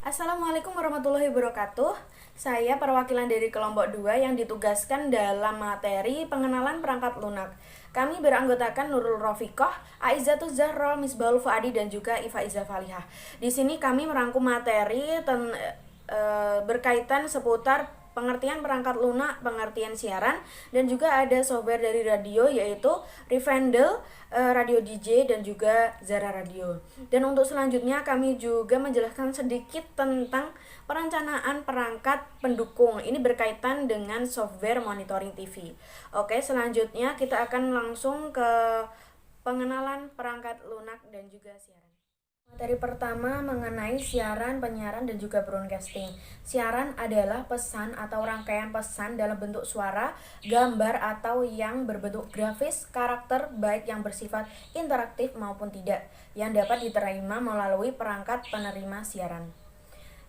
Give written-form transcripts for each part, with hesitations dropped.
Assalamualaikum warahmatullahi wabarakatuh. Saya perwakilan dari kelompok 2 yang ditugaskan dalam materi pengenalan perangkat lunak. Kami beranggotakan Nurul Rofiqoh, Aizatul Zahra, Misbahul Fuadi, dan juga Ifa Iza Falihah. Di sini kami merangkum materi berkaitan seputar pengertian perangkat lunak, pengertian siaran, dan juga ada software dari radio yaitu Rivendell, Radio DJ, dan juga Zara Radio. Dan untuk selanjutnya kami juga menjelaskan sedikit tentang perencanaan perangkat pendukung. Ini berkaitan dengan software monitoring TV. Oke, selanjutnya kita akan langsung ke pengenalan perangkat lunak dan juga siaran. Materi pertama mengenai siaran, penyiaran, dan juga broadcasting. Siaran adalah pesan atau rangkaian pesan dalam bentuk suara, gambar, atau yang berbentuk grafis, karakter, baik yang bersifat interaktif maupun tidak, yang dapat diterima melalui perangkat penerima siaran.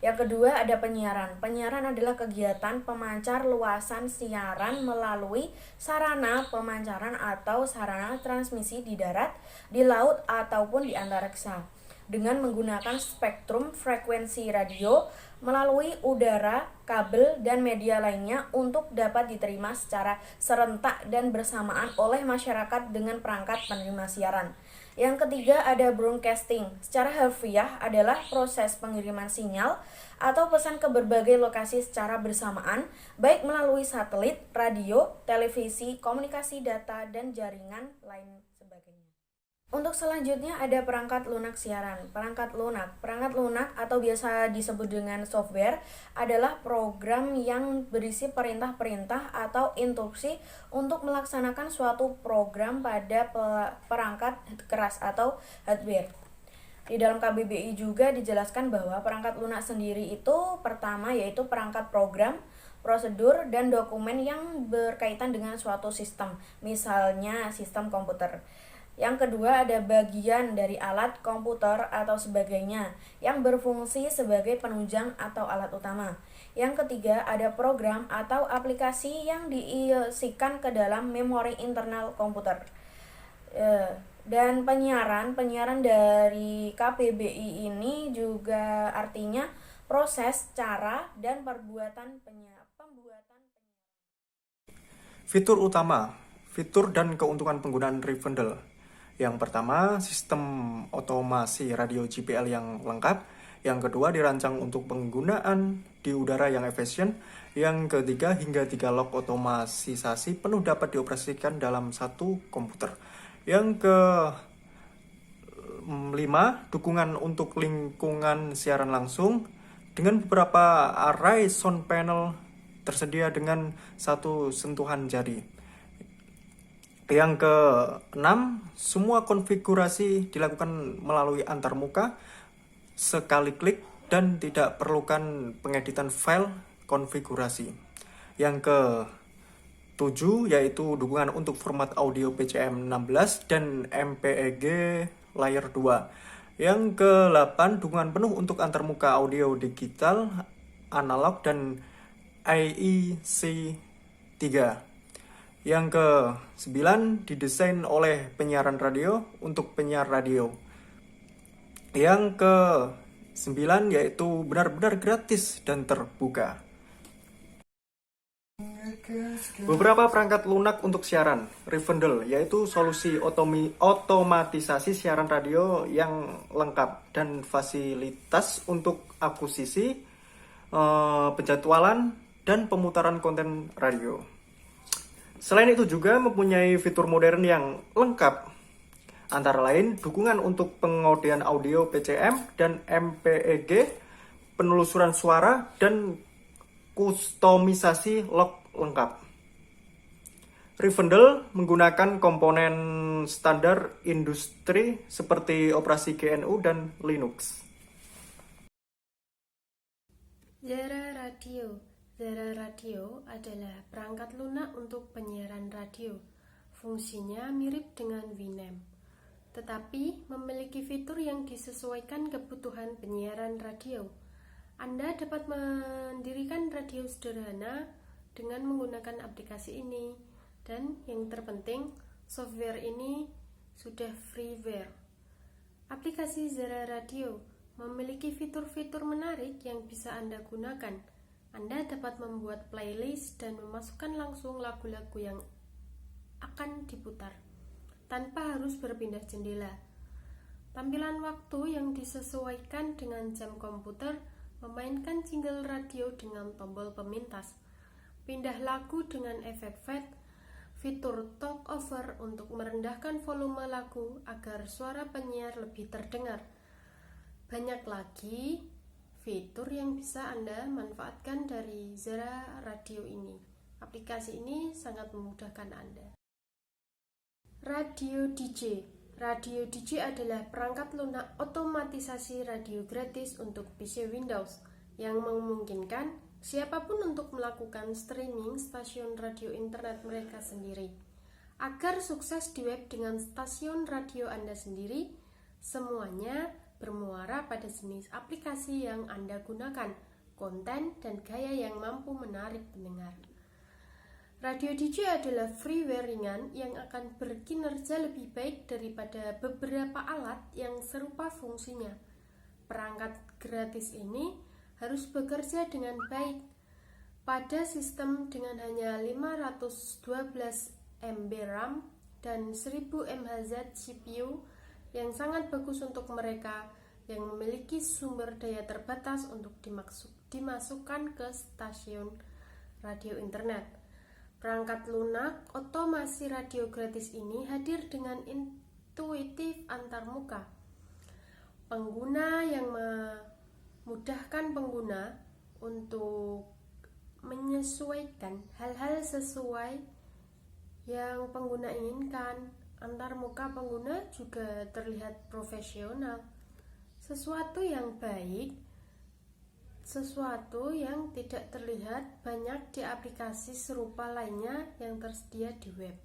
Yang kedua ada penyiaran. Penyiaran adalah kegiatan pemancar luasan siaran melalui sarana pemancaran atau sarana transmisi di darat, di laut, ataupun di antariksa dengan menggunakan spektrum frekuensi radio melalui udara, kabel, dan media lainnya untuk dapat diterima secara serentak dan bersamaan oleh masyarakat dengan perangkat penerima siaran. Yang ketiga ada broadcasting. Secara harfiah adalah proses pengiriman sinyal atau pesan ke berbagai lokasi secara bersamaan, baik melalui satelit, radio, televisi, komunikasi data, dan jaringan lain sebagainya. Untuk selanjutnya ada perangkat lunak siaran. Perangkat lunak atau biasa disebut dengan software adalah program yang berisi perintah-perintah atau instruksi untuk melaksanakan suatu program pada perangkat keras atau hardware. Di dalam KBBI juga dijelaskan bahwa perangkat lunak sendiri itu pertama yaitu perangkat program, prosedur, dan dokumen yang berkaitan dengan suatu sistem, misalnya sistem komputer. Yang kedua ada bagian dari alat komputer atau sebagainya yang berfungsi sebagai penunjang atau alat utama. Yang ketiga ada program atau aplikasi yang diisikan ke dalam memori internal komputer. Dan penyiaran dari KBBI ini juga artinya proses, cara, dan pembuatan penyiaran. Fitur utama, fitur dan keuntungan penggunaan Rivendell. Yang pertama, sistem otomasi radio JPL yang lengkap. Yang kedua, dirancang untuk penggunaan di udara yang efisien. Yang ketiga, hingga 3 log otomatisasi penuh dapat dioperasikan dalam satu komputer. Yang kelima, dukungan untuk lingkungan siaran langsung dengan beberapa array sound panel tersedia dengan satu sentuhan jari. Yang keenam, semua konfigurasi dilakukan melalui antarmuka, sekali klik, dan tidak perlukan pengeditan file konfigurasi. Yang ketujuh, yaitu dukungan untuk format audio PCM 16 dan MPEG layer 2. Yang ke-8, dukungan penuh untuk antarmuka audio digital, analog, dan AEC 3. Yang ke-9, didesain oleh penyiaran radio untuk penyiar radio. Yang ke-9 yaitu benar-benar gratis dan terbuka. Beberapa perangkat lunak untuk siaran. Rivendell yaitu solusi otomatisasi siaran radio yang lengkap dan fasilitas untuk akuisisi, penjadwalan, dan pemutaran konten radio. Selain itu juga mempunyai fitur modern yang lengkap, antara lain dukungan untuk pengodian audio PCM dan MPEG, penelusuran suara, dan kustomisasi log lengkap. Rivendell menggunakan komponen standar industri seperti operasi GNU dan Linux. Zara Radio. Zara Radio adalah perangkat lunak untuk penyiaran radio. Fungsinya mirip dengan Winamp, tetapi memiliki fitur yang disesuaikan kebutuhan penyiaran radio. Anda dapat mendirikan radio sederhana dengan menggunakan aplikasi ini, dan yang terpenting, software ini sudah freeware. Aplikasi Zara Radio memiliki fitur-fitur menarik yang bisa Anda gunakan. Anda dapat membuat playlist dan memasukkan langsung lagu-lagu yang akan diputar, tanpa harus berpindah jendela. Tampilan waktu yang disesuaikan dengan jam komputer, memainkan jingle radio dengan tombol pemintas, pindah lagu dengan efek fade, fitur talk over untuk merendahkan volume lagu agar suara penyiar lebih terdengar. Banyak lagi fitur yang bisa Anda manfaatkan dari Zara Radio ini. Aplikasi ini sangat memudahkan Anda. Radio DJ. Radio DJ adalah perangkat lunak otomatisasi radio gratis untuk PC Windows yang memungkinkan siapapun untuk melakukan streaming stasiun radio internet mereka sendiri. Agar sukses di web dengan stasiun radio Anda sendiri, semuanya bermuara pada jenis aplikasi yang Anda gunakan, konten, dan gaya yang mampu menarik pendengar. Radio DJ adalah freeware ringan yang akan berkinerja lebih baik daripada beberapa alat yang serupa fungsinya. Perangkat gratis ini harus bekerja dengan baik pada sistem dengan hanya 512 MB RAM dan 1000 MHz CPU yang sangat bagus untuk mereka yang memiliki sumber daya terbatas untuk dimasukkan ke stasiun radio internet. Perangkat lunak otomasi radio gratis ini hadir dengan intuitif antarmuka. Pengguna yang memudahkan pengguna untuk menyesuaikan hal-hal sesuai yang pengguna inginkan. Antarmuka pengguna juga terlihat profesional. Sesuatu yang baik, sesuatu yang tidak terlihat banyak di aplikasi serupa lainnya yang tersedia di web.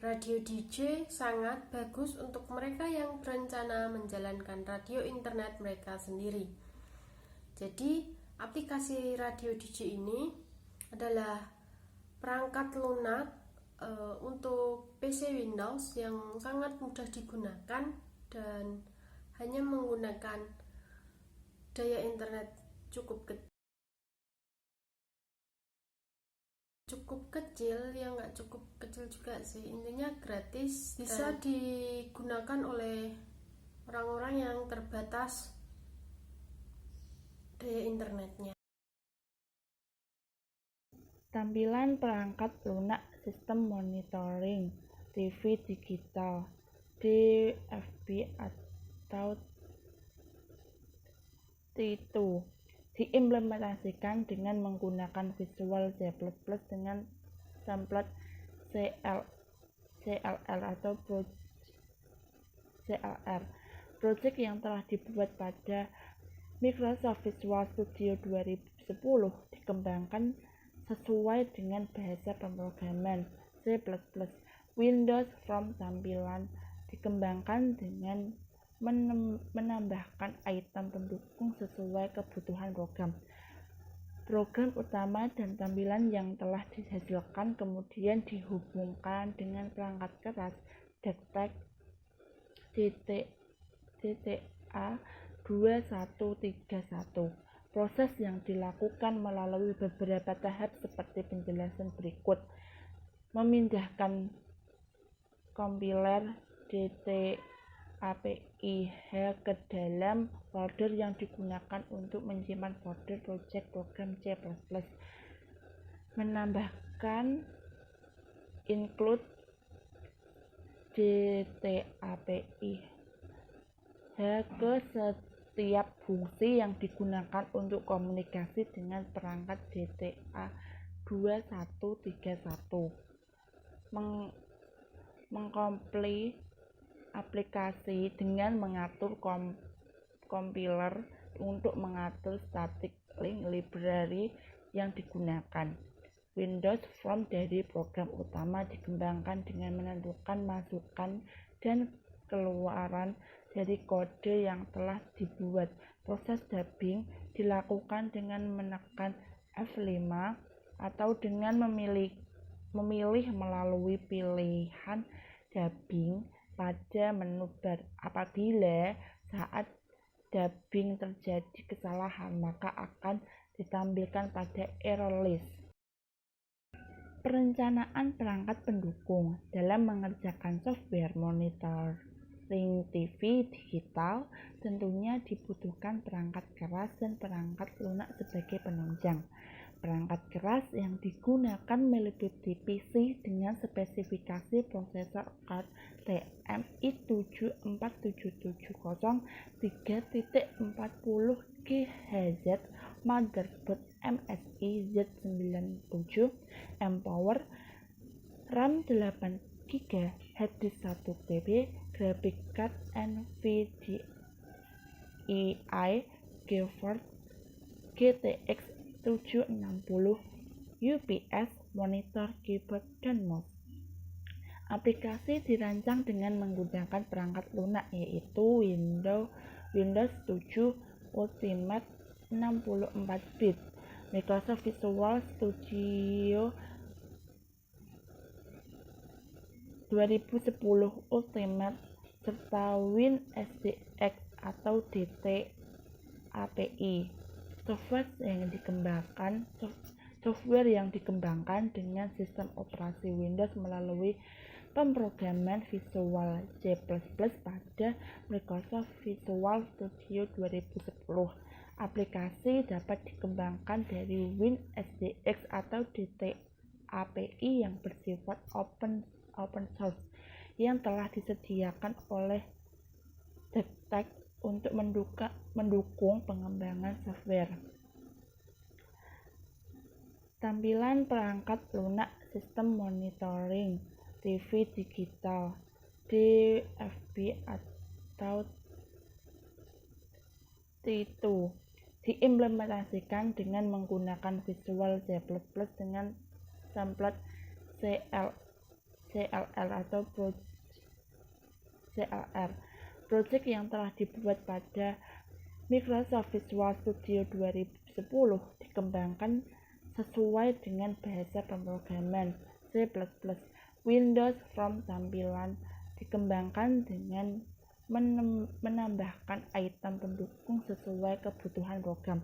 Radio DJ sangat bagus untuk mereka yang berencana menjalankan radio internet mereka sendiri. Jadi, aplikasi radio DJ ini adalah perangkat lunak untuk PC Windows yang sangat mudah digunakan dan hanya menggunakan daya internet cukup kecil, ya nggak cukup kecil juga sih, intinya gratis, bisa digunakan oleh orang-orang yang terbatas daya internetnya. Tampilan perangkat lunak sistem monitoring TV digital DFB atau T2 diimplementasikan dengan menggunakan Visual C++ dengan template CLR atau CLR. Project yang telah dibuat pada Microsoft Visual Studio 2010 dikembangkan sesuai dengan bahasa pemrograman C++. Windows Form tampilan dikembangkan dengan menambahkan item pendukung sesuai kebutuhan program. Program utama dan tampilan yang telah dihasilkan kemudian dihubungkan dengan perangkat keras DTEC DTA 2131. Proses yang dilakukan melalui beberapa tahap seperti penjelasan berikut. Memindahkan kompiler DTAPIH ke dalam folder yang digunakan untuk menyimpan folder project program C++. Menambahkan include DTAPIH ke setiap fungsi yang digunakan untuk komunikasi dengan perangkat DTA 2131. Mengkompil aplikasi dengan mengatur compiler untuk mengatur static link library yang digunakan. Windows Form dari program utama dikembangkan dengan menentukan masukan dan keluaran dari kode yang telah dibuat. Proses dubbing dilakukan dengan menekan F5 atau dengan memilih melalui pilihan dubbing pada menu bar. Apabila saat dubbing terjadi kesalahan, maka akan ditampilkan pada error list. Perencanaan perangkat pendukung dalam mengerjakan software monitoring TV digital tentunya dibutuhkan perangkat keras dan perangkat lunak sebagai penunjang. Perangkat keras yang digunakan meliputi PC dengan spesifikasi prosesor card TMI 74770 3.40 GHz, motherboard MSI Z97, M-Power, RAM 8GB, HDD 1TB, graphic card NVIDIA GeForce GTX 760, UPS, monitor, keyboard, dan mouse. Aplikasi dirancang dengan menggunakan perangkat lunak yaitu Windows 7 Ultimate 64-bit, Microsoft Visual Studio 2010 Ultimate, serta WinSDX atau DT-API. Software yang dikembangkan dengan sistem operasi Windows melalui pemrograman Visual C++ pada Microsoft Visual Studio 2010. Aplikasi dapat dikembangkan dari WinSDX atau DT-API yang bersifat open source yang telah disediakan oleh DevTech untuk mendukung pengembangan software. Tampilan perangkat lunak sistem monitoring TV digital DFB atau T2 diimplementasikan dengan menggunakan Visual C++ dengan template CLR atau CLR. Project yang telah dibuat pada Microsoft Visual Studio 2010 dikembangkan sesuai dengan bahasa pemrograman C++. Windows Form tampilan dikembangkan dengan menambahkan item pendukung sesuai kebutuhan program.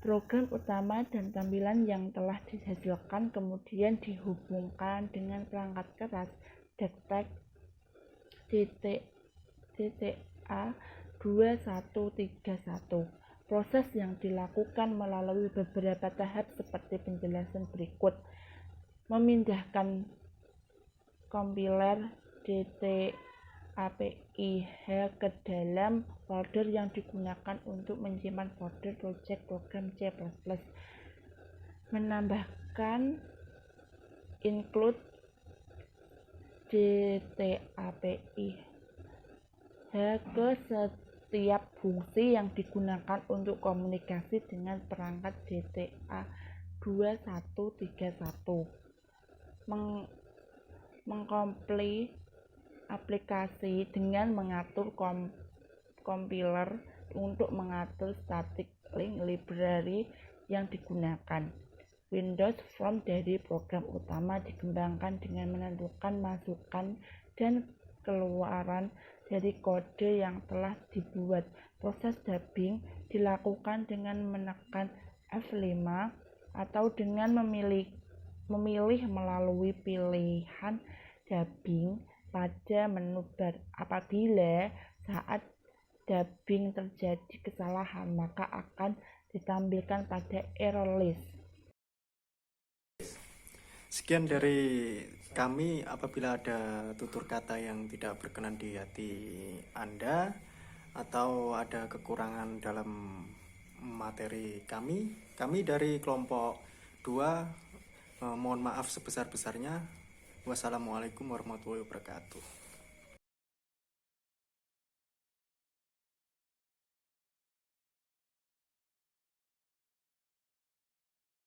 Program utama dan tampilan yang telah dihasilkan kemudian dihubungkan dengan perangkat keras DevTech GTA 2131. Proses yang dilakukan melalui beberapa tahap seperti penjelasan berikut. Memindahkan kompiler DT-API ke dalam folder yang digunakan untuk menyimpan folder project program C++. Menambahkan include DT-API ke setiap fungsi yang digunakan untuk komunikasi dengan perangkat DTA 2131. Mengkompil aplikasi dengan mengatur compiler untuk mengatur static link library yang digunakan. Windows Form dari program utama dikembangkan dengan menentukan masukan dan keluaran dari kode yang telah dibuat. Proses dubbing dilakukan dengan menekan F5 atau dengan memilih melalui pilihan dubbing pada menu bar. Apabila saat dubbing terjadi kesalahan, maka akan ditampilkan pada error list. Sekian dari kami. Apabila ada tutur kata yang tidak berkenan di hati Anda atau ada kekurangan dalam materi kami dari kelompok 2 mohon maaf sebesar-besarnya. Wassalamualaikum warahmatullahi wabarakatuh.